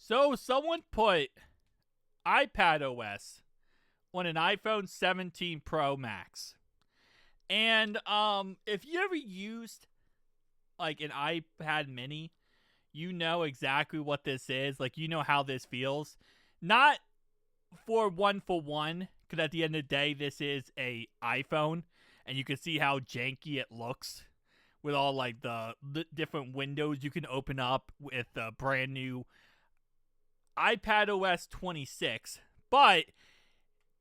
So someone put iPad OS on an iPhone 17 Pro Max. And if you ever used like an iPad mini, you know exactly what this is. Like, you know how this feels. Not for one, because at the end of the day, this is a iPhone, and you can see how janky it looks with all like the different windows you can open up with the brand new iPad OS 26. But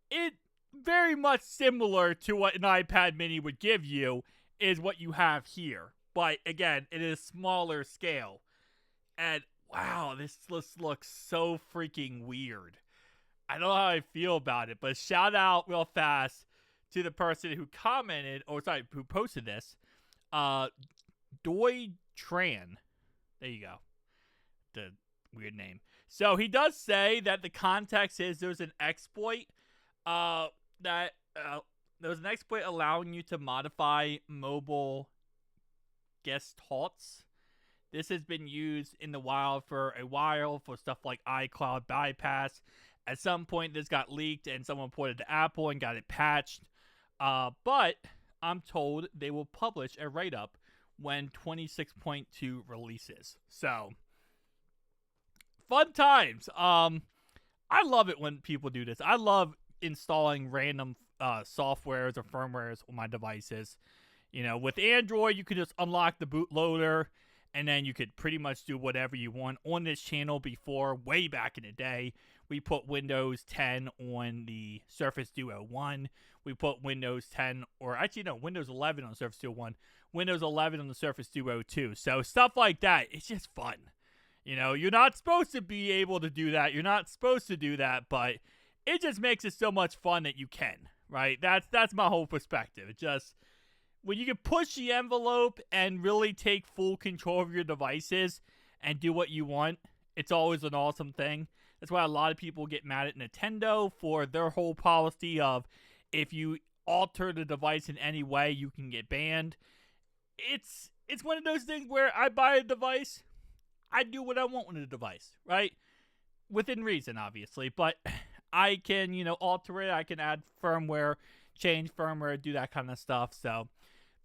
it very much similar to what an iPad mini would give you is what you have here. But again, it is smaller scale. And wow, this looks so freaking weird. I don't know how I feel about it, but shout out real fast to the person who commented, who posted this. Doi Tran. There you go. The weird name. So he does say that the context is there's an exploit there was an exploit allowing you to modify mobile guest halts. This has been used in the wild for a while for stuff like iCloud bypass. At some point, this got leaked and someone pointed to Apple and got it patched. But I'm told they will publish a write-up when 26.2 releases. So, fun times. I love it when people do this. I love installing random softwares or firmwares on my devices. You know, with Android, you can just unlock the bootloader, and then you could pretty much do whatever you want. On this channel before, way back in the day, we put Windows 10 on the Surface Duo 1. We put Windows 10, or actually no, Windows 11 on the Surface Duo 1. Windows 11 on the Surface Duo 2. So stuff like that, it's just fun. You know, you're not supposed to be able to do that. You're not supposed to do that, but it just makes it so much fun that you can, right? That's my whole perspective. It just, when you can push the envelope and really take full control of your devices and do what you want, it's always an awesome thing. That's why a lot of people get mad at Nintendo for their whole policy of if you alter the device in any way, you can get banned. It's one of those things where I buy a device, I do what I want with the device, right? Within reason, obviously, but I can, alter it. I can add firmware, change firmware, do that kind of stuff. So,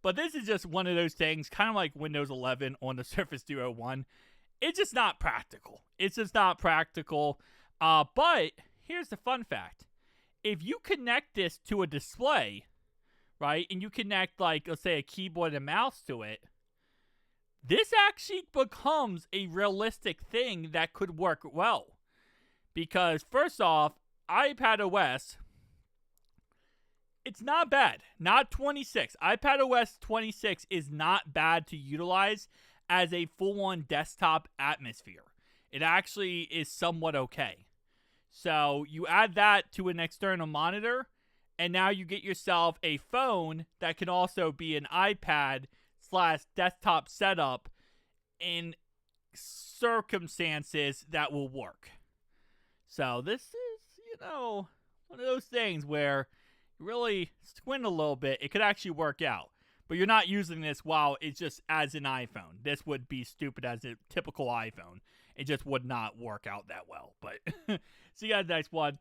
but this is just one of those things, kind of like Windows 11 on the Surface Duo 1. It's just not practical. It's just not practical. But here's the fun fact. If you connect this to a display, right, and you connect, like, let's say a keyboard and mouse to it, this actually becomes a realistic thing that could work well. Because, first off, iPad OS, it's not bad. Not 26. iPad OS 26 is not bad to utilize as a full-on desktop atmosphere. It actually is somewhat okay. So you add that to an external monitor, and now you get yourself a phone that can also be an iPad/desktop setup in circumstances that will work. So this is, one of those things where you really squint a little bit. It could actually work out. But you're not using this while it's just as an iPhone. This would be stupid as a typical iPhone. It just would not work out that well. But see you guys next one.